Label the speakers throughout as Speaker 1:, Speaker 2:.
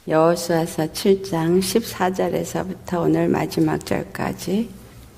Speaker 1: 여호수아서 7장 14절에서부터 오늘 마지막 절까지,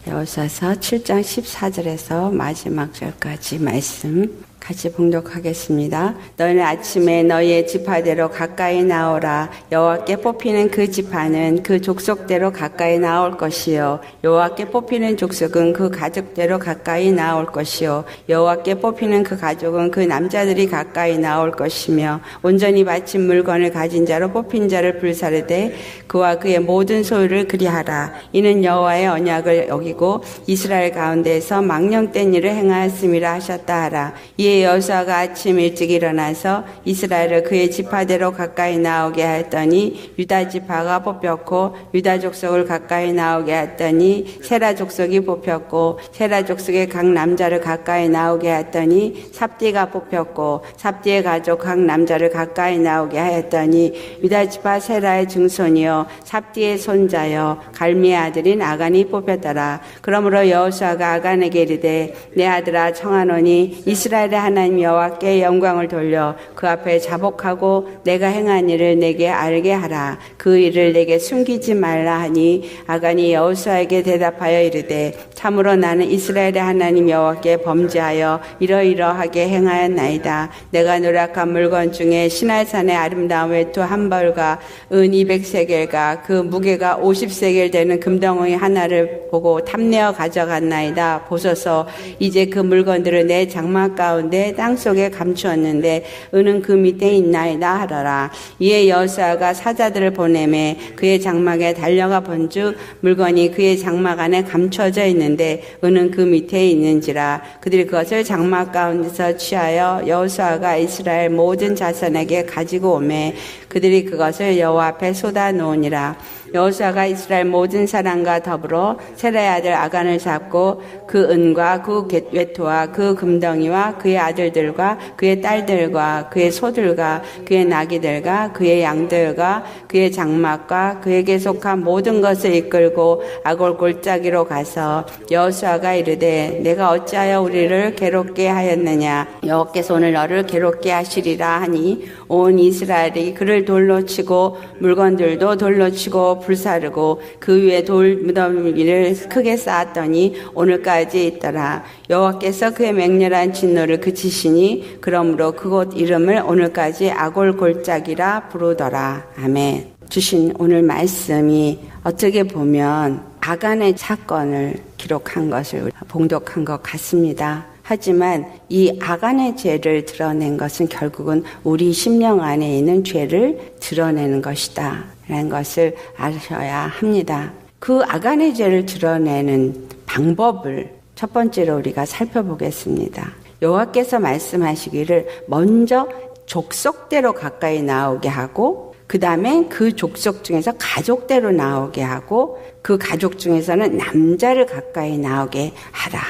Speaker 1: 여호수아서 7장 14절에서 마지막 절까지 말씀 같이 봉독하겠습니다. 너희는 아침에 너희의 지파대로 가까이 나오라. 여호와께 뽑히는 그 지파는 그 족속대로 가까이 나올 것이요, 여호와께 뽑히는 족속은 그 가족대로 가까이 나올 것이요, 여호와께 뽑히는 그 가족은 그 남자들이 가까이 나올 것이며, 온전히 바친 물건을 가진 자로 뽑힌 자를 불사르되 그와 그의 모든 소유를 그리하라. 이는 여호와의 언약을 어기고 이스라엘 가운데에서 망령된 일을 행하였음이라 하셨다 하라. 이에 여호수아가 아침 일찍 일어나서 이스라엘을 그의 지파대로 가까이 나오게 하였더니 유다 지파가 뽑혔고, 유다 족속을 가까이 나오게 하였더니 세라 족속이 뽑혔고, 세라 족속의 각 남자를 가까이 나오게 하였더니 삽디가 뽑혔고, 삽디의 가족 각 남자를 가까이 나오게 하였더니 유다 지파 세라의 증손이요 삽디의 손자여 갈미의 아들인 아간이 뽑혔더라. 그러므로 여호수아가 아간에게 이르되 내 아들아 청하노니 이스라엘의 하나님 여호와께 영광을 돌려 그 앞에 자복하고 내가 행한 일을 내게 알게 하라. 그 일을 내게 숨기지 말라 하니, 아간이 여호수아에게 대답하여 이르되 참으로 나는 이스라엘의 하나님 여호와께 범죄하여 이러이러하게 행하였나이다. 내가 노력한 물건 중에 시날산의 아름다운 외투 한 벌과 은 200세겔과 그 무게가 50세겔 되는 금덩어리 하나를 보고 탐내어 가져갔나이다. 보소서, 이제 그 물건들을 내 장막 가운데 땅속에 감추었는데 은은 그 밑에 있나이다 하더라. 이에 여호수아가 사자들을 보내매 그의 장막에 달려가 본즉 물건이 그의 장막 안에 감춰져 있는데 은은 그 밑에 있는지라. 그들이 그것을 장막 가운데서 취하여 여호수아가 이스라엘 모든 자손에게 가지고 오매 그들이 그것을 여호와 앞에 쏟아 놓으니라. 여호수아가 이스라엘 모든 사람과 더불어 세라의 아들 아간을 잡고 그 은과 그 외투와 그 금덩이와 그의 아들들과 그의 딸들과 그의 소들과 그의 나귀들과 그의 양들과 그의 장막과 그에게 속한 모든 것을 이끌고 아골 골짜기로 가서 여호수아가 이르되 내가 어찌하여 우리를 괴롭게 하였느냐. 여호와께서 오늘 너를 괴롭게 하시리라 하니 온 이스라엘이 그를 돌로 치고 물건들도 돌로 치고 불사르고 그 위에 돌 무더미를 크게 쌓았더니 오늘까지 있더라. 여호와께서 그의 맹렬한 진노를 그치시니 그러므로 그곳 이름을 오늘까지 아골 골짜기라 부르더라. 아멘. 주신 오늘 말씀이 어떻게 보면 아간의 사건을 기록한 것을 봉독한 것 같습니다. 하지만 이 아간의 죄를 드러낸 것은 결국은 우리 심령 안에 있는 죄를 드러내는 것이다 라는 것을 아셔야 합니다. 그 아간의 죄를 드러내는 방법을 첫 번째로 우리가 살펴보겠습니다. 여호와께서 말씀하시기를 먼저 족속대로 가까이 나오게 하고, 그 다음에 그 족속 중에서 가족대로 나오게 하고, 그 가족 중에서는 남자를 가까이 나오게 하라.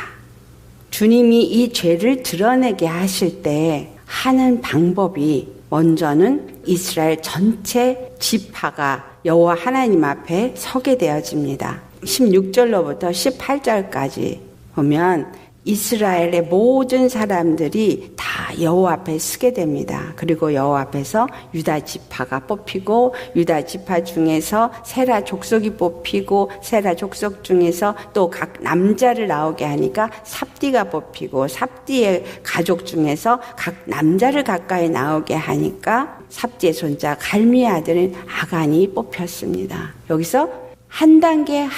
Speaker 1: 주님이 이 죄를 드러내게 하실 때 하는 방법이 먼저는 이스라엘 전체 지파가 여호와 하나님 앞에 서게 되어집니다. 16절로부터 18절까지 보면 이스라엘의 모든 사람들이 다 여호와 앞에 서게 됩니다. 그리고 여호와 앞에서 유다 지파가 뽑히고, 유다 지파 중에서 세라 족속이 뽑히고, 세라 족속 중에서 또 각 남자를 나오게 하니까 삽디가 뽑히고, 삽디의 가족 중에서 각 남자를 가까이 나오게 하니까 삽디의 손자 갈미의 아들인 아간이 뽑혔습니다. 여기서 한 단계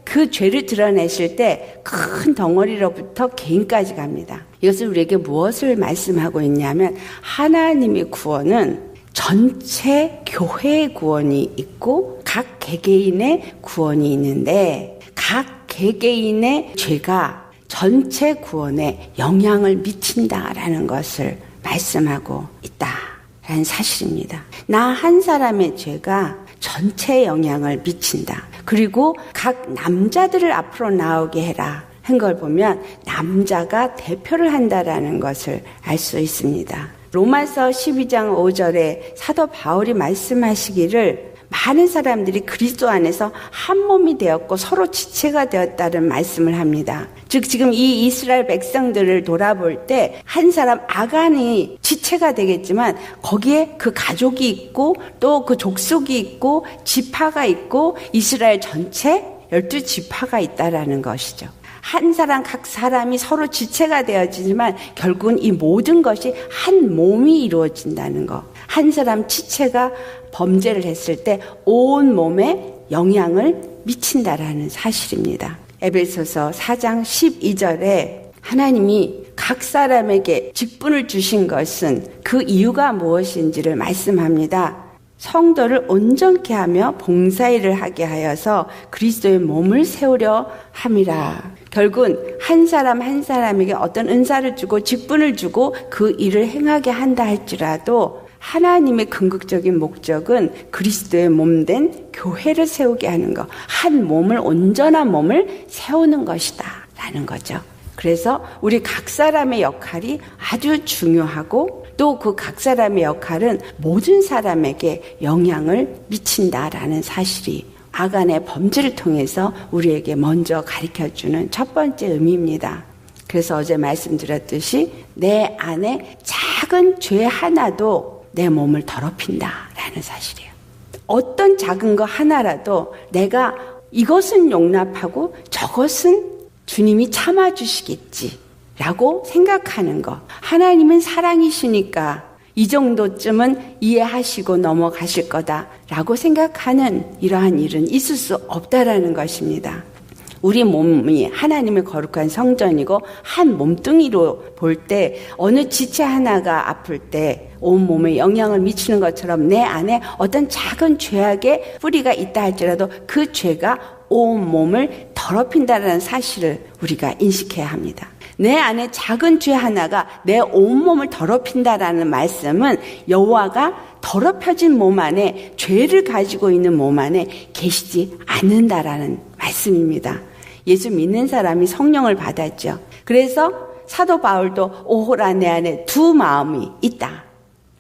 Speaker 1: 그 죄를 드러내실 때 큰 덩어리로부터 개인까지 갑니다. 이것을 우리에게 무엇을 말씀하고 있냐면, 하나님의 구원은 전체 교회의 구원이 있고 각 개개인의 구원이 있는데, 각 개개인의 죄가 전체 구원에 영향을 미친다라는 것을 말씀하고 있다라는 사실입니다. 나 한 사람의 죄가 전체에 영향을 미친다. 그리고 각 남자들을 앞으로 나오게 해라 한 걸 보면 남자가 대표를 한다라는 것을 알 수 있습니다. 로마서 12장 5절에 사도 바울이 말씀하시기를 많은 사람들이 그리스도 안에서 한 몸이 되었고 서로 지체가 되었다는 말씀을 합니다. 즉 지금 이 이스라엘 백성들을 돌아볼 때 한 사람 아간이 지체가 되겠지만 거기에 그 가족이 있고 또 그 족속이 있고 지파가 있고 이스라엘 전체 12지파가 있다라는 것이죠. 한 사람 각 사람이 서로 지체가 되어지지만 결국은 이 모든 것이 한 몸이 이루어진다는 것. 한 사람 지체가 범죄를 했을 때 온 몸에 영향을 미친다라는 사실입니다. 에베소서 4장 12절에 하나님이 각 사람에게 직분을 주신 것은 그 이유가 무엇인지를 말씀합니다. 성도를 온전케 하며 봉사일을 하게 하여서 그리스도의 몸을 세우려 함이라. 결국은 한 사람 한 사람에게 어떤 은사를 주고 직분을 주고 그 일을 행하게 한다 할지라도 하나님의 궁극적인 목적은 그리스도의 몸된 교회를 세우게 하는 것, 한 몸을, 온전한 몸을 세우는 것이다 라는 거죠. 그래서 우리 각 사람의 역할이 아주 중요하고 또 그 각 사람의 역할은 모든 사람에게 영향을 미친다라는 사실이 아간의 범죄를 통해서 우리에게 먼저 가르쳐주는 첫 번째 의미입니다. 그래서 어제 말씀드렸듯이 내 안에 작은 죄 하나도 내 몸을 더럽힌다라는 사실이에요. 어떤 작은 거 하나라도 내가 이것은 용납하고 저것은 주님이 참아주시겠지 라고 생각하는 거. 하나님은 사랑이시니까 이 정도쯤은 이해하시고 넘어가실 거다라고 생각하는 이러한 일은 있을 수 없다라는 것입니다. 우리 몸이 하나님의 거룩한 성전이고 한 몸뚱이로 볼 때 어느 지체 하나가 아플 때 온 몸에 영향을 미치는 것처럼 내 안에 어떤 작은 죄악의 뿌리가 있다 할지라도 그 죄가 온 몸을 더럽힌다는 사실을 우리가 인식해야 합니다. 내 안에 작은 죄 하나가 내 온몸을 더럽힌다라는 말씀은 여호와가 더럽혀진 몸 안에 죄를 가지고 있는 몸 안에 계시지 않는다라는 말씀입니다. 예수 믿는 사람이 성령을 받았죠. 그래서 사도 바울도 오호라 내 안에 두 마음이 있다.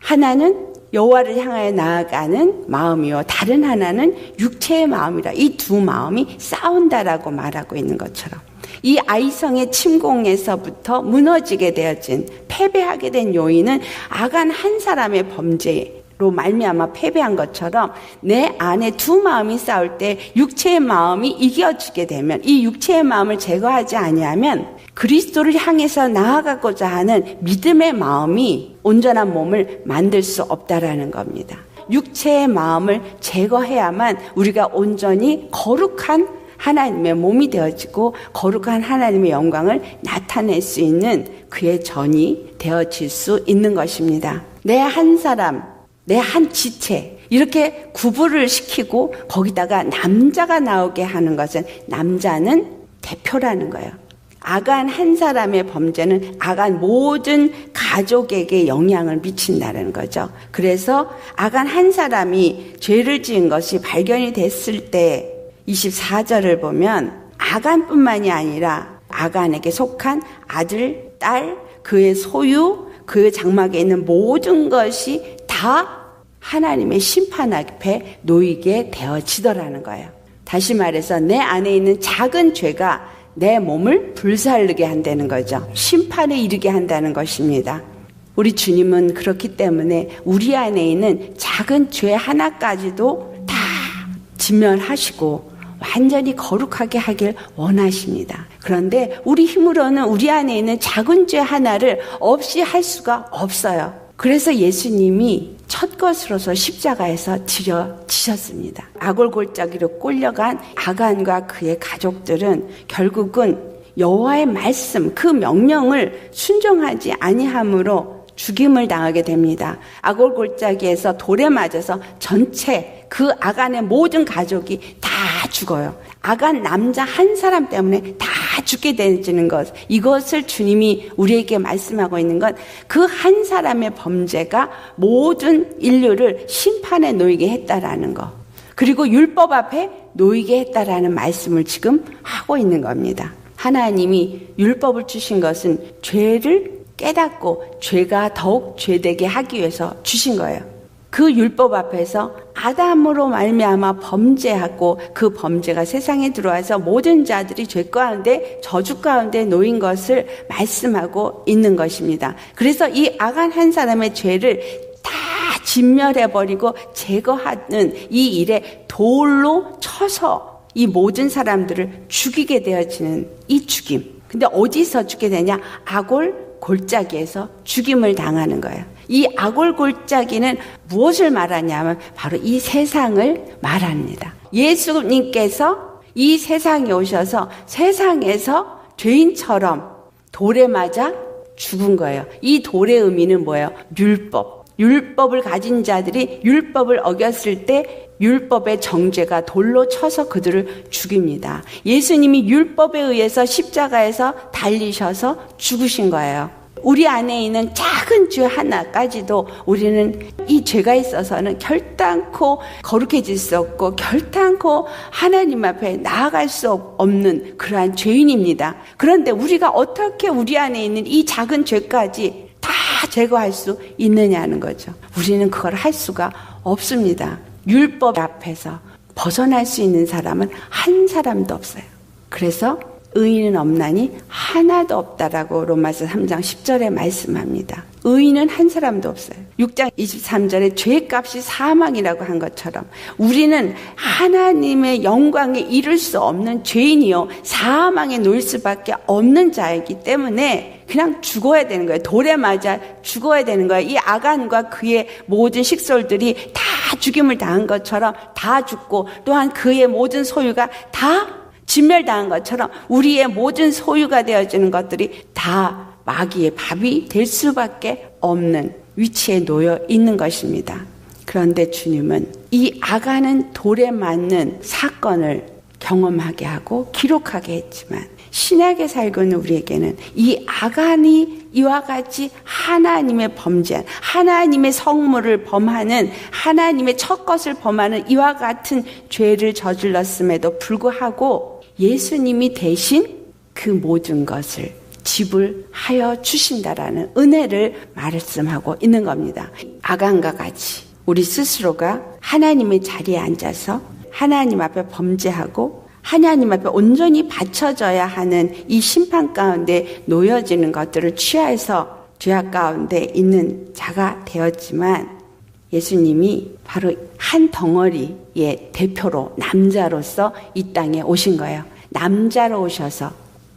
Speaker 1: 하나는 여호와를 향하여 나아가는 마음이요 다른 하나는 육체의 마음이라. 이 두 마음이 싸운다라고 말하고 있는 것처럼 이 아이성의 침공에서부터 무너지게 되어진 패배하게 된 요인은 아간 한 사람의 범죄로 말미암아 패배한 것처럼 내 안에 두 마음이 싸울 때 육체의 마음이 이겨지게 되면 이 육체의 마음을 제거하지 아니하면 그리스도를 향해서 나아가고자 하는 믿음의 마음이 온전한 몸을 만들 수 없다라는 겁니다. 육체의 마음을 제거해야만 우리가 온전히 거룩한 하나님의 몸이 되어지고 거룩한 하나님의 영광을 나타낼 수 있는 그의 전이 되어질 수 있는 것입니다. 내 한 사람, 내 한 지체 이렇게 구분을 시키고 거기다가 남자가 나오게 하는 것은 남자는 대표라는 거예요. 아간 한 사람의 범죄는 아간 모든 가족에게 영향을 미친다는 거죠. 그래서 아간 한 사람이 죄를 지은 것이 발견이 됐을 때 24절을 보면 아간뿐만이 아니라 아간에게 속한 아들, 딸, 그의 소유, 그 장막에 있는 모든 것이 다 하나님의 심판 앞에 놓이게 되어지더라는 거예요. 다시 말해서 내 안에 있는 작은 죄가 내 몸을 불살르게 한다는 거죠. 심판에 이르게 한다는 것입니다. 우리 주님은 그렇기 때문에 우리 안에 있는 작은 죄 하나까지도 다 진멸하시고 완전히 거룩하게 하길 원하십니다. 그런데 우리 힘으로는 우리 안에 있는 작은 죄 하나를 없이 할 수가 없어요. 그래서 예수님이 첫 것으로서 십자가에서 지셨습니다. 아골골짜기로 꼴려간 아간과 그의 가족들은 결국은 여호와의 말씀, 그 명령을 순종하지 아니함으로 죽임을 당하게 됩니다. 아골골짜기에서 돌에 맞아서 전체 그 아간의 모든 가족이 다 죽어요. 아간 남자 한 사람 때문에 다 죽게 되는 것. 이것을 주님이 우리에게 말씀하고 있는 건 그 한 사람의 범죄가 모든 인류를 심판에 놓이게 했다라는 것. 그리고 율법 앞에 놓이게 했다라는 말씀을 지금 하고 있는 겁니다. 하나님이 율법을 주신 것은 죄를 깨닫고 죄가 더욱 죄되게 하기 위해서 주신 거예요. 그 율법 앞에서 아담으로 말미암아 범죄하고 그 범죄가 세상에 들어와서 모든 자들이 죄 가운데 저주 가운데 놓인 것을 말씀하고 있는 것입니다. 그래서 이 아간 한 사람의 죄를 다 진멸해버리고 제거하는 이 일에 돌로 쳐서 이 모든 사람들을 죽이게 되어지는 이 죽임. 근데 어디서 죽게 되냐? 아골 골짜기에서 죽임을 당하는 거예요. 이 아골 골짜기는 무엇을 말하냐면 바로 이 세상을 말합니다. 예수님께서 이 세상에 오셔서 세상에서 죄인처럼 돌에 맞아 죽은 거예요. 이 돌의 의미는 뭐예요? 율법. 율법을 가진 자들이 율법을 어겼을 때 율법의 정죄가 돌로 쳐서 그들을 죽입니다. 예수님이 율법에 의해서 십자가에서 달리셔서 죽으신 거예요. 우리 안에 있는 작은 죄 하나까지도 우리는 이 죄가 있어서는 결단코 거룩해질 수 없고 결단코 하나님 앞에 나아갈 수 없는 그러한 죄인입니다. 그런데 우리가 어떻게 우리 안에 있는 이 작은 죄까지 다 제거할 수 있느냐는 거죠. 우리는 그걸 할 수가 없습니다. 율법 앞에서 벗어날 수 있는 사람은 한 사람도 없어요. 그래서 의인은 없나니 하나도 없다라고 로마서 3장 10절에 말씀합니다. 의인은 한 사람도 없어요. 6장 23절에 죄값이 사망이라고 한 것처럼 우리는 하나님의 영광에 이를 수 없는 죄인이요 사망에 놓일 수밖에 없는 자이기 때문에 그냥 죽어야 되는 거예요. 돌에 맞아 죽어야 되는 거예요. 이 아간과 그의 모든 식솔들이 다 죽임을 당한 것처럼 다 죽고 또한 그의 모든 소유가 다 진멸당한 것처럼 우리의 모든 소유가 되어지는 것들이 다 마귀의 밥이 될 수밖에 없는 위치에 놓여 있는 것입니다. 그런데 주님은 이 아간은 돌에 맞는 사건을 경험하게 하고 기록하게 했지만 신약에 살고 있는 우리에게는 이 아간이 이와 같이 하나님의 범죄한 하나님의 성물을 범하는 하나님의 첫 것을 범하는 이와 같은 죄를 저질렀음에도 불구하고 예수님이 대신 그 모든 것을 지불하여 주신다라는 은혜를 말씀하고 있는 겁니다. 아간과 같이 우리 스스로가 하나님의 자리에 앉아서 하나님 앞에 범죄하고 하나님 앞에 온전히 바쳐져야 하는 이 심판 가운데 놓여지는 것들을 취하여서 죄악 가운데 있는 자가 되었지만 예수님이 바로 한 덩어리의 대표로 남자로서 이 땅에 오신 거예요. 남자로 오셔서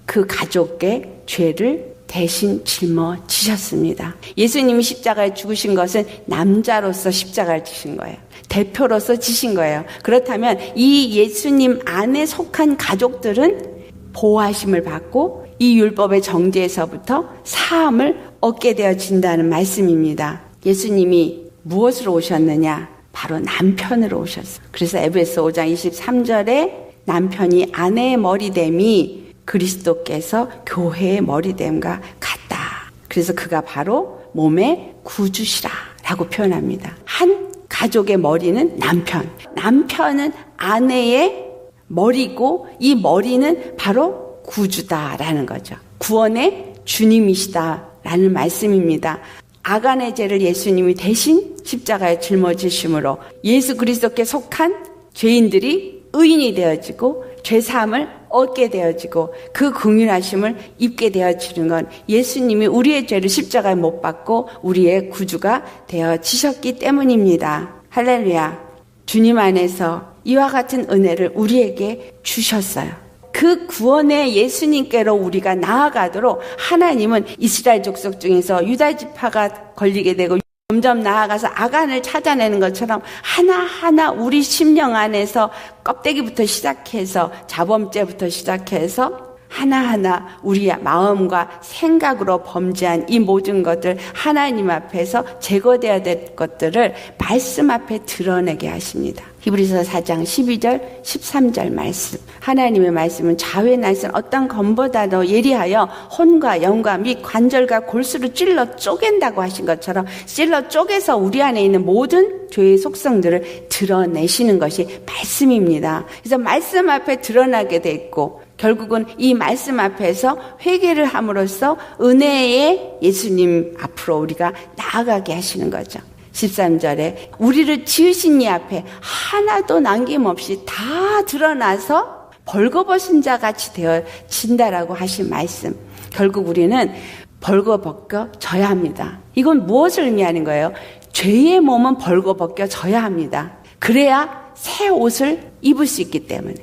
Speaker 1: 그 가족의 죄를 대신 짊어지셨습니다. 예수님이 십자가에 죽으신 것은 남자로서 십자가를 지신 거예요. 대표로서 지신 거예요. 그렇다면 이 예수님 안에 속한 가족들은 보호하심을 받고 이 율법의 정죄에서부터 사함을 얻게 되어진다는 말씀입니다. 예수님이 무엇으로 오셨느냐? 바로 남편으로 오셨어요. 그래서 에베소 5장 23절에 남편이 아내의 머리됨이 그리스도께서 교회의 머리됨과 같다. 그래서 그가 바로 몸의 구주시라 라고 표현합니다. 한 가족의 머리는 남편. 남편은 아내의 머리고 이 머리는 바로 구주다라는 거죠. 구원의 주님이시다라는 말씀입니다. 아간의 죄를 예수님이 대신 십자가에 짊어지심으로 예수 그리스도께 속한 죄인들이 의인이 되어지고 죄사함을 얻게 되어지고 그 긍휼하심을 입게 되어지는 건 예수님이 우리의 죄를 십자가에 못 박고 우리의 구주가 되어지셨기 때문입니다. 할렐루야. 주님 안에서 이와 같은 은혜를 우리에게 주셨어요. 그 구원의 예수님께로 우리가 나아가도록 하나님은 이스라엘 족속 중에서 유다 지파가 걸리게 되고 점점 나아가서 아간을 찾아내는 것처럼 하나하나 우리 심령 안에서 껍데기부터 시작해서 자범죄부터 시작해서 하나하나 우리의 마음과 생각으로 범죄한 이 모든 것들 하나님 앞에서 제거되어야 될 것들을 말씀 앞에 드러내게 하십니다. 히브리서 4장 12절 13절 말씀. 하나님의 말씀은 좌우에 날선 어떤 검보다도 예리하여 혼과 영과 및 관절과 골수를 찔러 쪼갠다고 하신 것처럼 찔러 쪼개서 우리 안에 있는 모든 죄의 속성들을 드러내시는 것이 말씀입니다. 그래서 말씀 앞에 드러나게 돼 있고 결국은 이 말씀 앞에서 회개를 함으로써 은혜의 예수님 앞으로 우리가 나아가게 하시는 거죠. 13절에 우리를 지으신 이 앞에 하나도 남김없이 다 드러나서 벌거벗은 자같이 되어진다라고 하신 말씀. 결국 우리는 벌거벗겨져야 합니다. 이건 무엇을 의미하는 거예요? 죄의 몸은 벌거벗겨져야 합니다. 그래야 새 옷을 입을 수 있기 때문에.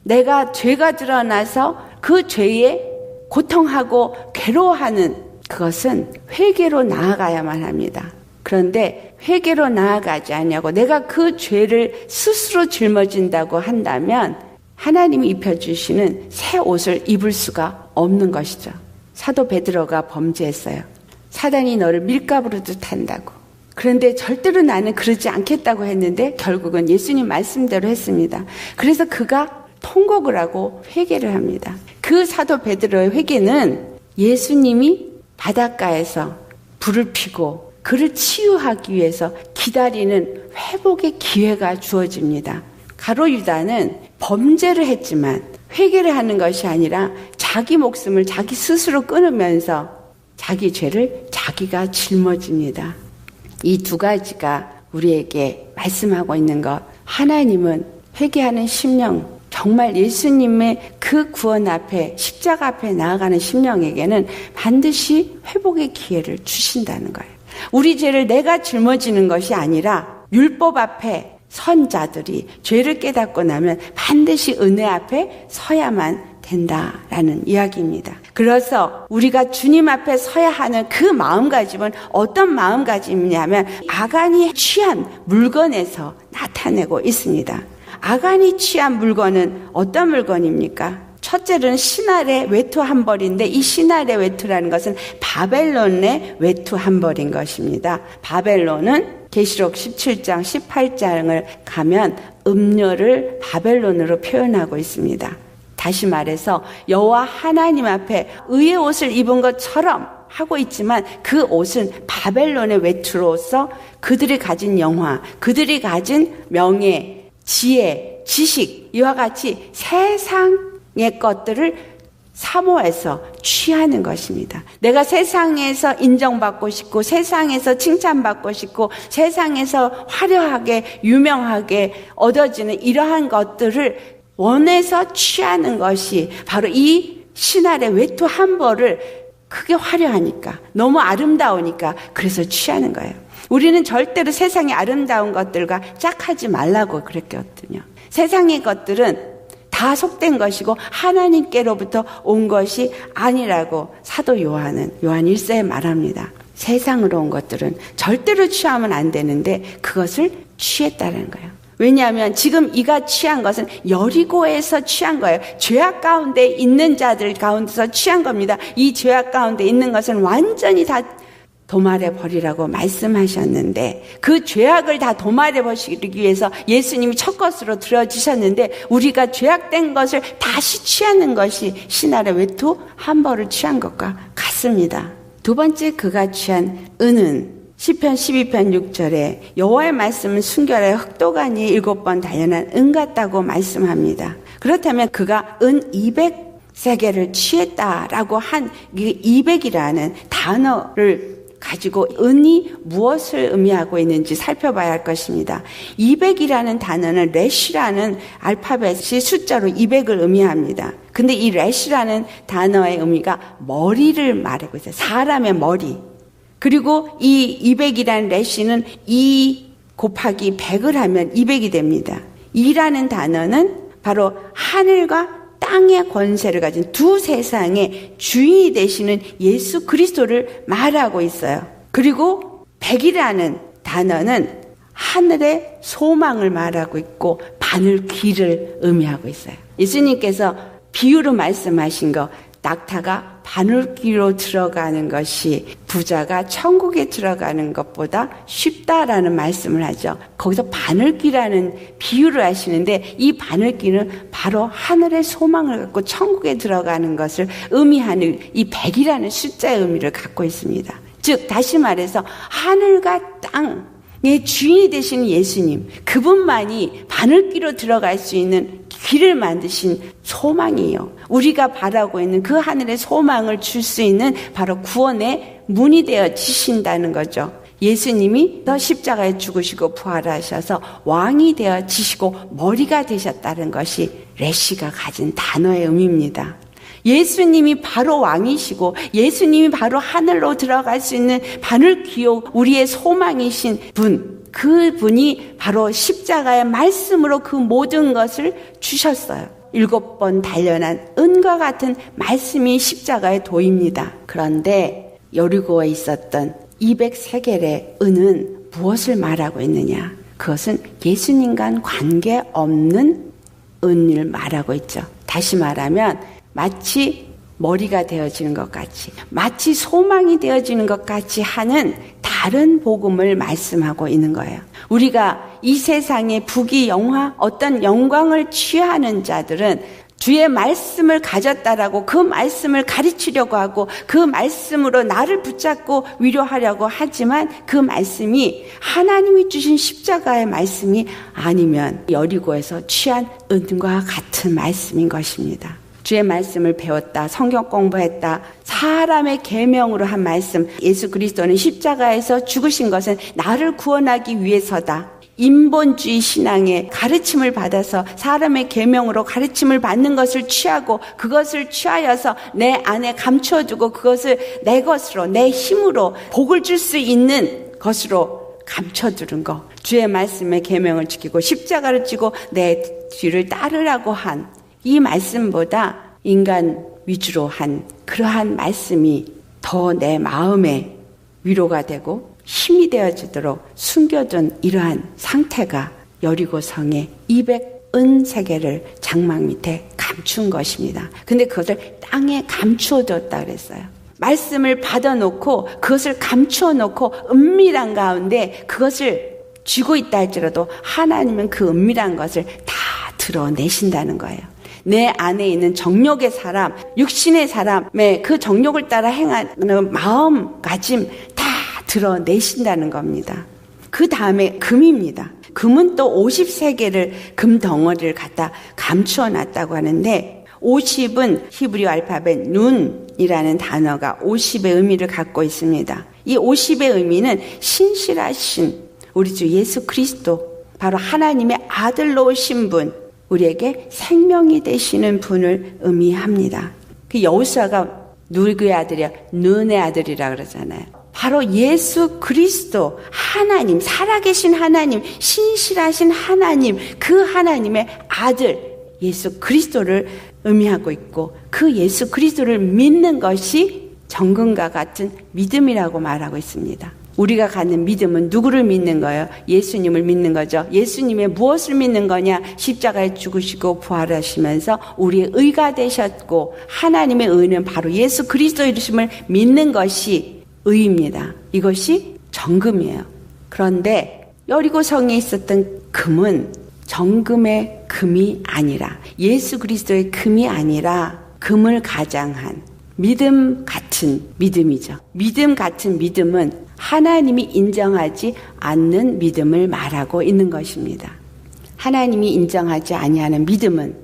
Speaker 1: 내가 죄가 드러나서 그 죄에 고통하고 괴로워하는 그것은 회개로 나아가야만 합니다. 그런데 회개로 나아가지 않냐고 내가 그 죄를 스스로 짊어진다고 한다면 하나님이 입혀주시는 새 옷을 입을 수가 없는 것이죠. 사도 베드로가 범죄했어요. 사단이 너를 밀가부로도 탄다고. 그런데 절대로 나는 그러지 않겠다고 했는데 결국은 예수님 말씀대로 했습니다. 그래서 그가 통곡을 하고 회개를 합니다. 그 사도 베드로의 회개는 예수님이 바닷가에서 불을 피고 그를 치유하기 위해서 기다리는 회복의 기회가 주어집니다. 가룟 유다는 범죄를 했지만 회개를 하는 것이 아니라 자기 목숨을 자기 스스로 끊으면서 자기 죄를 자기가 짊어집니다. 이 두 가지가 우리에게 말씀하고 있는 것. 하나님은 회개하는 심령, 정말 예수님의 그 구원 앞에 십자가 앞에 나아가는 심령에게는 반드시 회복의 기회를 주신다는 거예요. 우리 죄를 내가 짊어지는 것이 아니라 율법 앞에 선 자들이 죄를 깨닫고 나면 반드시 은혜 앞에 서야만 된다라는 이야기입니다. 그래서 우리가 주님 앞에 서야 하는 그 마음가짐은 어떤 마음가짐이냐면 아간이 취한 물건에서 나타내고 있습니다. 아간이 취한 물건은 어떤 물건입니까? 첫째는 신할의 외투 한 벌인데 이 신할의 외투라는 것은 바벨론의 외투 한 벌인 것입니다. 바벨론은 계시록 17장, 18장을 가면 음녀를 바벨론으로 표현하고 있습니다. 다시 말해서 여호와 하나님 앞에 의의 옷을 입은 것처럼 하고 있지만 그 옷은 바벨론의 외투로서 그들이 가진 영화, 그들이 가진 명예, 지혜, 지식 이와 같이 세상의 것들을 사모해서 취하는 것입니다. 내가 세상에서 인정받고 싶고 세상에서 칭찬받고 싶고 세상에서 화려하게 유명하게 얻어지는 이러한 것들을 원해서 취하는 것이 바로 이 신할의 외투 한 벌을 크게 화려하니까 너무 아름다우니까 그래서 취하는 거예요. 우리는 절대로 세상의 아름다운 것들과 짝하지 말라고 그랬거든요. 세상의 것들은 다 속된 것이고 하나님께로부터 온 것이 아니라고 사도 요한 1서에 말합니다. 세상으로 온 것들은 절대로 취하면 안 되는데 그것을 취했다는 거예요. 왜냐하면 지금 이가 취한 것은 여리고에서 취한 거예요. 죄악 가운데 있는 자들 가운데서 취한 겁니다. 이 죄악 가운데 있는 것은 완전히 다 도말해 버리라고 말씀하셨는데 그 죄악을 다 도말해 버리기 위해서 예수님이 첫 것으로 들어지셨는데 우리가 죄악된 것을 다시 취하는 것이 신할의 외투 한 벌을 취한 것과 같습니다. 두 번째 그가 취한 은은 시편 12편 6절에 여호와의 말씀은 순결하여 흑도가니에 7번 단련한 은 같다고 말씀합니다. 그렇다면 그가 은 200세겔을 취했다라고 한 200이라는 단어를 가지고 은이 무엇을 의미하고 있는지 살펴봐야 할 것입니다. 200이라는 단어는 렛이라는 알파벳이 숫자로 200을 의미합니다. 근데 이 렛이라는 단어의 의미가 머리를 말하고 있어요. 사람의 머리. 그리고 이 200이라는 렛시는 2 곱하기 100을 하면 200이 됩니다. 2라는 단어는 바로 하늘과 땅의 권세를 가진 두 세상의 주인이 되시는 예수 그리스도를 말하고 있어요. 그리고 100이라는 단어는 하늘의 소망을 말하고 있고 바늘귀를 의미하고 있어요. 예수님께서 비유로 말씀하신 거 낙타가 바늘귀로 들어가는 것이 부자가 천국에 들어가는 것보다 쉽다라는 말씀을 하죠. 거기서 바늘귀라는 비유를 하시는데 이 바늘귀는 바로 하늘의 소망을 갖고 천국에 들어가는 것을 의미하는 이 100이라는 숫자의 의미를 갖고 있습니다. 즉 다시 말해서 하늘과 땅의 주인이 되신 예수님 그분만이 바늘귀로 들어갈 수 있는 길을 만드신 소망이에요. 우리가 바라고 있는 그 하늘의 소망을 줄 수 있는 바로 구원의 문이 되어지신다는 거죠. 예수님이 더 십자가에 죽으시고 부활하셔서 왕이 되어지시고 머리가 되셨다는 것이 레시가 가진 단어의 의미입니다. 예수님이 바로 왕이시고 예수님이 바로 하늘로 들어갈 수 있는 바늘 기호 우리의 소망이신 분, 그분이 바로 십자가의 말씀으로 그 모든 것을 주셨어요. 7번 단련한 은과 같은 말씀이 십자가의 도입니다. 그런데 여리고에 있었던 200세겔의 은은 무엇을 말하고 있느냐? 그것은 예수님과는 관계없는 은을 말하고 있죠. 다시 말하면 마치 머리가 되어지는 것 같이, 마치 소망이 되어지는 것 같이 하는 다른 복음을 말씀하고 있는 거예요. 우리가 이 세상의 부귀 영화, 어떤 영광을 취하는 자들은 주의 말씀을 가졌다라고 그 말씀을 가르치려고 하고 그 말씀으로 나를 붙잡고 위로하려고 하지만 그 말씀이 하나님이 주신 십자가의 말씀이 아니면 여리고에서 취한 은과 같은 말씀인 것입니다. 주의 말씀을 배웠다, 성경 공부했다, 사람의 계명으로 한 말씀, 예수 그리스도는 십자가에서 죽으신 것은 나를 구원하기 위해서다. 인본주의 신앙의 가르침을 받아서 사람의 계명으로 가르침을 받는 것을 취하고 그것을 취하여서 내 안에 감춰두고 그것을 내 것으로, 내 힘으로 복을 줄 수 있는 것으로 감춰두는 것. 주의 말씀의 계명을 지키고 십자가를 지고 내 뒤를 따르라고 한 이 말씀보다 인간 위주로 한 그러한 말씀이 더 내 마음에 위로가 되고 힘이 되어지도록 숨겨둔 이러한 상태가 여리고성의 200은세겔을 장막 밑에 감춘 것입니다. 근데 그것을 땅에 감추어뒀다 그랬어요. 말씀을 받아놓고 그것을 감추어놓고 은밀한 가운데 그것을 쥐고 있다 할지라도 하나님은 그 은밀한 것을 다 드러내신다는 거예요. 내 안에 있는 정욕의 사람, 육신의 사람의 그 정욕을 따라 행하는 마음가짐 다 드러내신다는 겁니다. 그 다음에 금입니다. 금은 또 50세겔을 금 덩어리를 갖다 감추어 놨다고 하는데 50은 히브리 알파벳 눈이라는 단어가 50의 의미를 갖고 있습니다. 이 50의 의미는 신실하신 우리 주 예수 그리스도, 바로 하나님의 아들로 오신 분, 우리에게 생명이 되시는 분을 의미합니다. 그 여호수아가 누구의 아들이야? 눈의 아들이라 그러잖아요. 바로 예수 그리스도, 하나님, 살아계신 하나님, 신실하신 하나님, 그 하나님의 아들 예수 그리스도를 의미하고 있고 그 예수 그리스도를 믿는 것이 정금과 같은 믿음이라고 말하고 있습니다. 우리가 갖는 믿음은 누구를 믿는 거예요? 예수님을 믿는 거죠. 예수님의 무엇을 믿는 거냐? 십자가에 죽으시고 부활하시면서 우리의 의가 되셨고 하나님의 의는 바로 예수 그리스도의 이름을 믿는 것이 의입니다. 이것이 정금이에요. 그런데 여리고성에 있었던 금은 정금의 금이 아니라 예수 그리스도의 금이 아니라 금을 가장한 믿음 같은 믿음이죠. 믿음 같은 믿음은 하나님이 인정하지 않는 믿음을 말하고 있는 것입니다. 하나님이 인정하지 아니하는 믿음은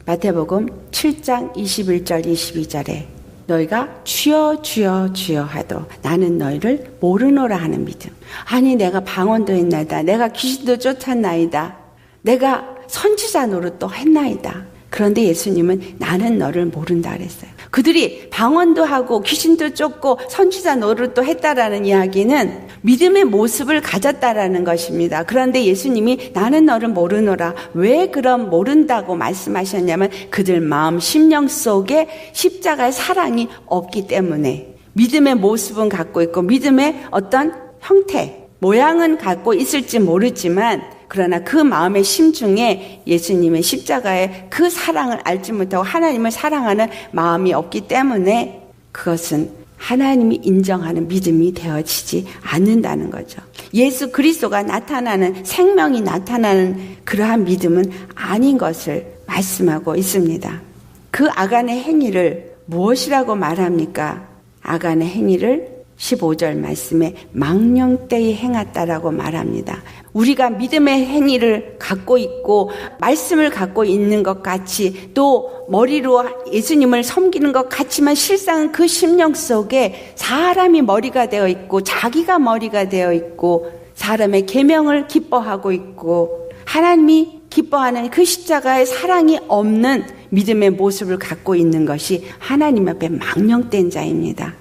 Speaker 1: 마태복음 7장 21절 22절에 너희가 주여 주여 주여 하도 나는 너희를 모르노라 하는 믿음. 아니 내가 방언도 했나이다. 내가 귀신도 쫓았나이다. 내가 선지자 노릇도 했나이다. 그런데 예수님은 나는 너를 모른다 그랬어요. 그들이 방언도 하고 귀신도 쫓고 선지자 노릇도 했다라는 이야기는 믿음의 모습을 가졌다라는 것입니다. 그런데 예수님이 나는 너를 모르노라. 왜 그럼 모른다고 말씀하셨냐면 그들 마음 심령 속에 십자가의 사랑이 없기 때문에 믿음의 모습은 갖고 있고 믿음의 어떤 형태, 모양은 갖고 있을지 모르지만 그러나 그 마음의 심중에 예수님의 십자가의 그 사랑을 알지 못하고 하나님을 사랑하는 마음이 없기 때문에 그것은 하나님이 인정하는 믿음이 되어지지 않는다는 거죠. 예수 그리스도가 나타나는, 생명이 나타나는 그러한 믿음은 아닌 것을 말씀하고 있습니다. 그 아간의 행위를 무엇이라고 말합니까? 아간의 행위를 15절 말씀에 망령되이 행했다라고 말합니다. 우리가 믿음의 행위를 갖고 있고 말씀을 갖고 있는 것 같이 또 머리로 예수님을 섬기는 것 같지만 실상은 그 심령 속에 사람이 머리가 되어 있고 자기가 머리가 되어 있고 사람의 계명을 기뻐하고 있고 하나님이 기뻐하는 그 십자가의 사랑이 없는 믿음의 모습을 갖고 있는 것이 하나님 앞에 망령된 자입니다.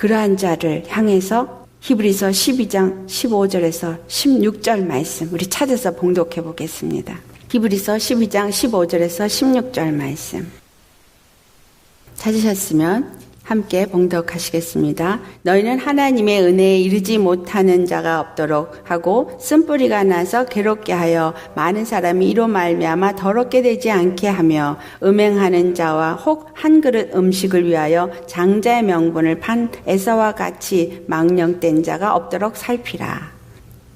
Speaker 1: 그러한 자를 향해서 히브리서 12장 15절에서 16절 말씀 우리 찾아서 봉독해 보겠습니다. 히브리서 12장 15절에서 16절 말씀 찾으셨으면 함께 봉독하시겠습니다. 너희는 하나님의 은혜에 이르지 못하는 자가 없도록 하고 쓴뿌리가 나서 괴롭게 하여 많은 사람이 이로 말미암아 더럽게 되지 않게 하며 음행하는 자와 혹 한 그릇 음식을 위하여 장자의 명분을 판 에서와 같이 망령된 자가 없도록 살피라.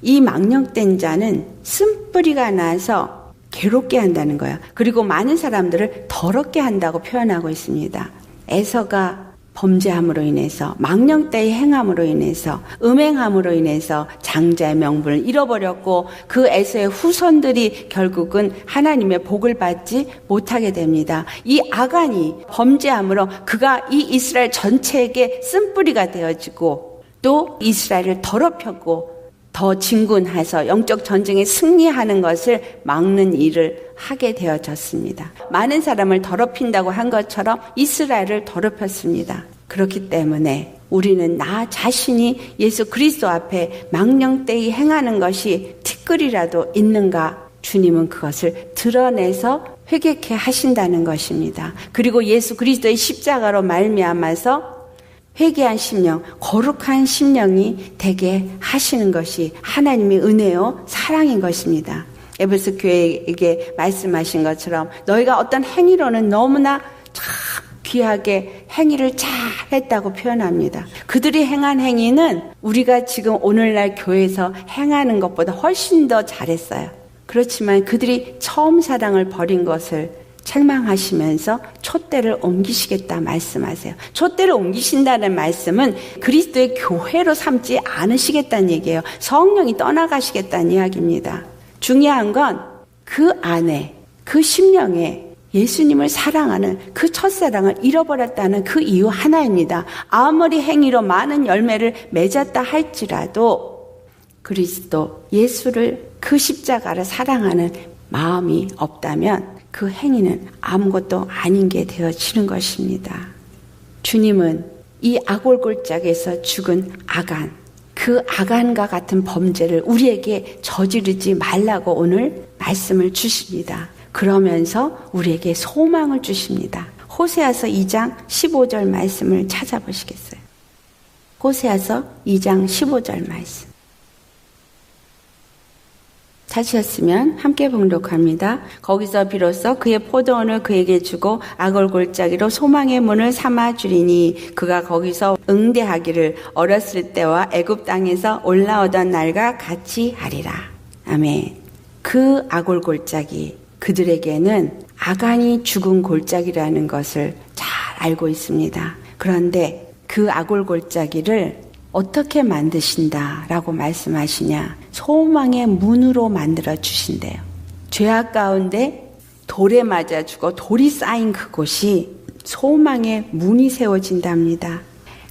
Speaker 1: 이 망령된 자는 쓴뿌리가 나서 괴롭게 한다는 거예요. 그리고 많은 사람들을 더럽게 한다고 표현하고 있습니다. 에서가 범죄함으로 인해서 망령되이 행함으로 인해서 음행함으로 인해서 장자의 명분을 잃어버렸고 그 에서의 후손들이 결국은 하나님의 복을 받지 못하게 됩니다. 이 아간이 범죄함으로 그가 이 이스라엘 전체에게 쓴뿌리가 되어지고 또 이스라엘을 더럽혔고 더 진군해서 영적 전쟁에 승리하는 것을 막는 일을 하게 되어졌습니다. 많은 사람을 더럽힌다고 한 것처럼 이스라엘을 더럽혔습니다. 그렇기 때문에 우리는 나 자신이 예수 그리스도 앞에 망령되이 행하는 것이 티끌이라도 있는가 주님은 그것을 드러내서 회개케 하신다는 것입니다. 그리고 예수 그리스도의 십자가로 말미암아서 회개한 심령, 거룩한 심령이 되게 하시는 것이 하나님의 은혜요 사랑인 것입니다. 에베소 교회에게 말씀하신 것처럼 너희가 어떤 행위로는 너무나 참 귀하게 행위를 잘 했다고 표현합니다. 그들이 행한 행위는 우리가 지금 오늘날 교회에서 행하는 것보다 훨씬 더 잘했어요. 그렇지만 그들이 처음 사랑을 버린 것을 책망하시면서 촛대를 옮기시겠다 말씀하세요. 촛대를 옮기신다는 말씀은 그리스도의 교회로 삼지 않으시겠다는 얘기예요. 성령이 떠나가시겠다는 이야기입니다. 중요한 건 그 안에 그 심령에 예수님을 사랑하는 그 첫사랑을 잃어버렸다는 그 이유 하나입니다. 아무리 행위로 많은 열매를 맺었다 할지라도 그리스도 예수를 그 십자가를 사랑하는 마음이 없다면 그 행위는 아무것도 아닌 게 되어지는 것입니다. 주님은 이 악골골짝에서 죽은 아간, 그 아간과 같은 범죄를 우리에게 저지르지 말라고 오늘 말씀을 주십니다. 그러면서 우리에게 소망을 주십니다. 호세아서 2장 15절 말씀을 찾아보시겠어요? 호세아서 2장 15절 말씀. 찾으셨으면 함께 봉독합니다. 거기서 비로소 그의 포도원을 그에게 주고 악을골짜기로 소망의 문을 삼아주리니 그가 거기서 응대하기를 어렸을 때와 애굽 땅에서 올라오던 날과 같이 하리라. 아멘. 그 악을골짜기 그들에게는 아간이 죽은 골짜기라는 것을 잘 알고 있습니다. 그런데 그 악을골짜기를 어떻게 만드신다라고 말씀하시냐? 소망의 문으로 만들어 주신대요. 죄악 가운데 돌에 맞아 죽어 돌이 쌓인 그곳이 소망의 문이 세워진답니다.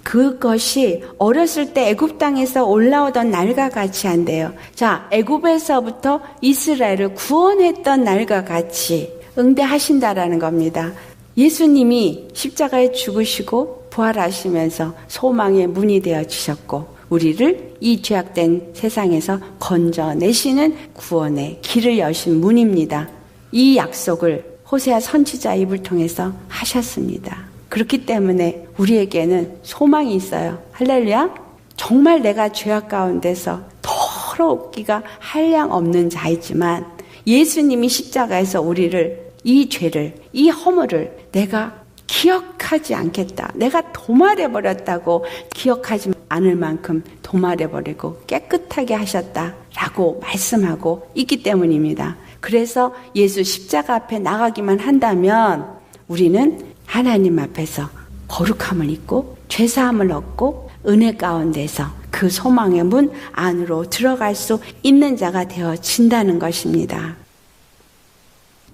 Speaker 1: 그것이 어렸을 때 애굽 땅에서 올라오던 날과 같이 한대요. 자, 애굽에서부터 이스라엘을 구원했던 날과 같이 응대하신다라는 겁니다. 예수님이 십자가에 죽으시고 부활하시면서 소망의 문이 되어주셨고 우리를 이 죄악된 세상에서 건져내시는 구원의 길을 여신 문입니다. 이 약속을 호세아 선지자 입을 통해서 하셨습니다. 그렇기 때문에 우리에게는 소망이 있어요. 할렐루야. 정말 내가 죄악 가운데서 더럽기가 한량 없는 자이지만 예수님이 십자가에서 우리를 이 죄를 이 허물을 내가 기억하지 않겠다. 내가 도말해버렸다고 기억하지 않을 만큼 도말해버리고 깨끗하게 하셨다라고 말씀하고 있기 때문입니다. 그래서 예수 십자가 앞에 나가기만 한다면 우리는 하나님 앞에서 거룩함을 입고 죄사함을 얻고 은혜 가운데서 그 소망의 문 안으로 들어갈 수 있는 자가 되어진다는 것입니다.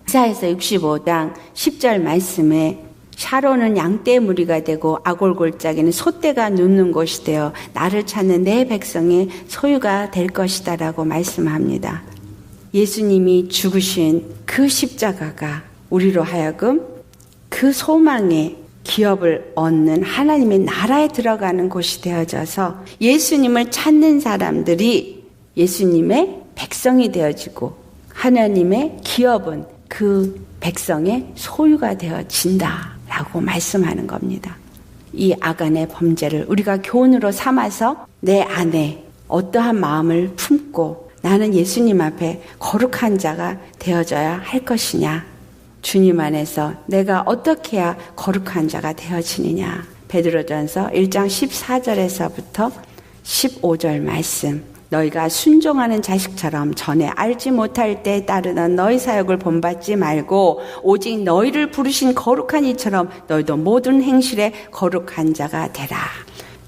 Speaker 1: 이사야서 65장 10절 말씀에 샤론은 양떼의 무리가 되고 아골골짜기는 소떼가 눕는 곳이 되어 나를 찾는 내 백성의 소유가 될 것이다 라고 말씀합니다. 예수님이 죽으신 그 십자가가 우리로 하여금 그 소망의 기업을 얻는 하나님의 나라에 들어가는 곳이 되어져서 예수님을 찾는 사람들이 예수님의 백성이 되어지고 하나님의 기업은 그 백성의 소유가 되어진다라고 말씀하는 겁니다. 이 아간의 범죄를 우리가 교훈으로 삼아서 내 안에 어떠한 마음을 품고 나는 예수님 앞에 거룩한 자가 되어져야 할 것이냐, 주님 안에서 내가 어떻게 해야 거룩한 자가 되어지느냐. 베드로전서 1장 14절에서부터 15절 말씀. 너희가 순종하는 자식처럼 전에 알지 못할 때 따르던 너희 사역을 본받지 말고 오직 너희를 부르신 거룩한 이처럼 너희도 모든 행실에 거룩한 자가 되라.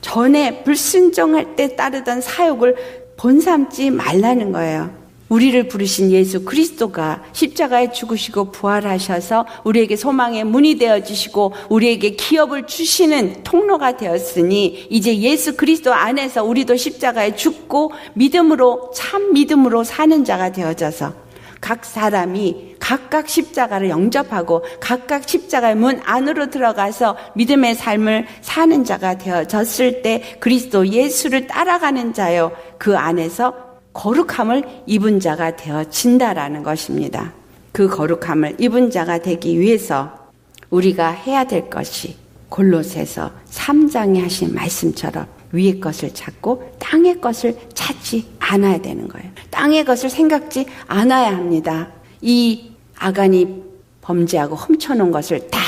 Speaker 1: 전에 불순종할 때 따르던 사역을 본삼지 말라는 거예요. 우리를 부르신 예수 그리스도가 십자가에 죽으시고 부활하셔서 우리에게 소망의 문이 되어주시고 우리에게 기업을 주시는 통로가 되었으니 이제 예수 그리스도 안에서 우리도 십자가에 죽고 믿음으로 참 믿음으로 사는 자가 되어져서 각 사람이 각각 십자가를 영접하고 각각 십자가의 문 안으로 들어가서 믿음의 삶을 사는 자가 되어졌을 때 그리스도 예수를 따라가는 자요 그 안에서 거룩함을 입은 자가 되어진다라는 것입니다. 그 거룩함을 입은 자가 되기 위해서 우리가 해야 될 것이 골로새서 3장에 하신 말씀처럼 위의 것을 찾고 땅의 것을 찾지 않아야 되는 거예요. 땅의 것을 생각지 않아야 합니다. 이 아간이 범죄하고 훔쳐놓은 것을 다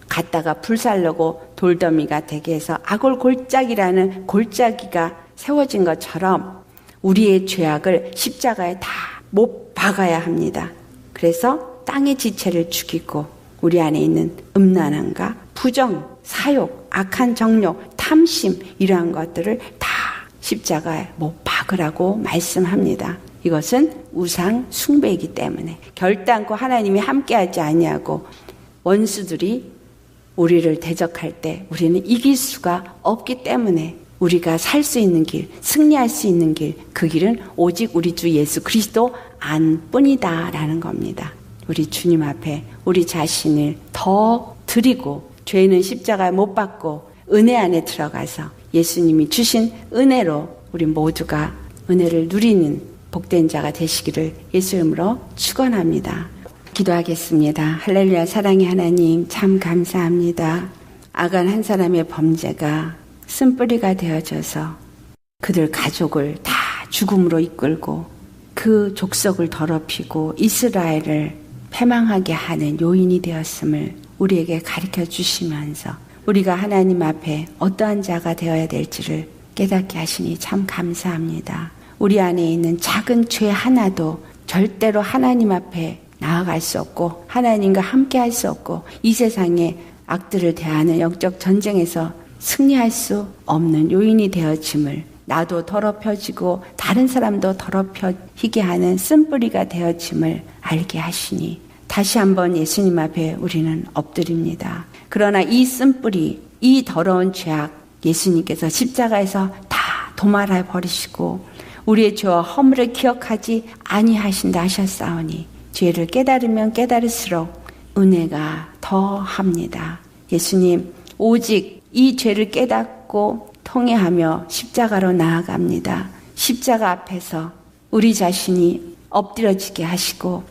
Speaker 1: 갖다가 불살르고 돌더미가 되게 해서 아골골짜기라는 골짜기가 세워진 것처럼 우리의 죄악을 십자가에 다 못 박아야 합니다. 그래서 땅의 지체를 죽이고 우리 안에 있는 음란함과 부정, 사욕, 악한 정욕, 탐심 이러한 것들을 다 십자가에 못 박으라고 말씀합니다. 이것은 우상 숭배이기 때문에 결단코 하나님이 함께하지 아니하고 원수들이 우리를 대적할 때 우리는 이길 수가 없기 때문에 우리가 살 수 있는 길, 승리할 수 있는 길, 그 길은 오직 우리 주 예수 그리스도 안뿐이다 라는 겁니다. 우리 주님 앞에 우리 자신을 더 드리고 죄는 십자가에 못 박고 은혜 안에 들어가서 예수님이 주신 은혜로 우리 모두가 은혜를 누리는 복된 자가 되시기를 예수 이름으로 축원합니다. 기도하겠습니다. 할렐루야. 사랑의 하나님 참 감사합니다. 아간 한 사람의 범죄가 쓴뿌리가 되어져서 그들 가족을 다 죽음으로 이끌고 그 족속을 더럽히고 이스라엘을 패망하게 하는 요인이 되었음을 우리에게 가르쳐 주시면서 우리가 하나님 앞에 어떠한 자가 되어야 될지를 깨닫게 하시니 참 감사합니다. 우리 안에 있는 작은 죄 하나도 절대로 하나님 앞에 나아갈 수 없고 하나님과 함께 할 수 없고 이 세상의 악들을 대하는 영적 전쟁에서 승리할 수 없는 요인이 되어짐을 나도 더럽혀지고 다른 사람도 더럽혀지게 하는 쓴뿌리가 되어짐을 알게 하시니 다시 한번 예수님 앞에 우리는 엎드립니다. 그러나 이 쓴뿌리, 이 더러운 죄악 예수님께서 십자가에서 다 도말해 버리시고 우리의 죄와 허물을 기억하지 아니하신다 하셨사오니 죄를 깨달으면 깨달을수록 은혜가 더합니다. 예수님 오직 이 죄를 깨닫고 통회하며 십자가로 나아갑니다. 십자가 앞에서 우리 자신이 엎드려지게 하시고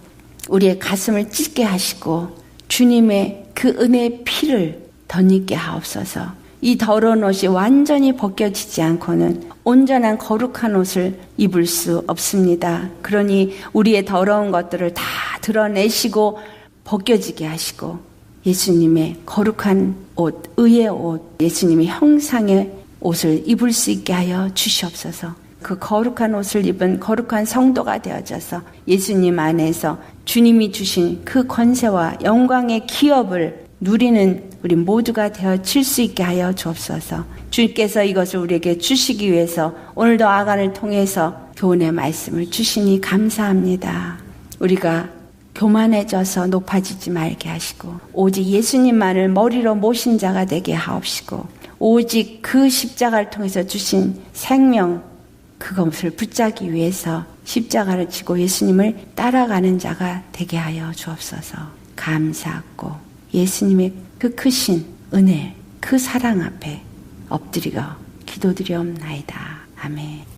Speaker 1: 우리의 가슴을 찢게 하시고 주님의 그 은혜의 피를 덧입게 하옵소서. 이 더러운 옷이 완전히 벗겨지지 않고는 온전한 거룩한 옷을 입을 수 없습니다. 그러니 우리의 더러운 것들을 다 드러내시고 벗겨지게 하시고 예수님의 거룩한 옷, 의의 옷, 예수님의 형상의 옷을 입을 수 있게 하여 주시옵소서. 그 거룩한 옷을 입은 거룩한 성도가 되어져서 예수님 안에서 주님이 주신 그 권세와 영광의 기업을 누리는 우리 모두가 되어질 수 있게 하여 주옵소서. 주님께서 이것을 우리에게 주시기 위해서 오늘도 아간을 통해서 교훈의 말씀을 주시니 감사합니다. 우리가 교만해져서 높아지지 말게 하시고 오직 예수님만을 머리로 모신 자가 되게 하옵시고 오직 그 십자가를 통해서 주신 생명 그것을 붙잡기 위해서 십자가를 지고 예수님을 따라가는 자가 되게 하여 주옵소서. 감사하고 예수님의 그 크신 은혜 그 사랑 앞에 엎드리고 기도드리옵나이다. 아멘.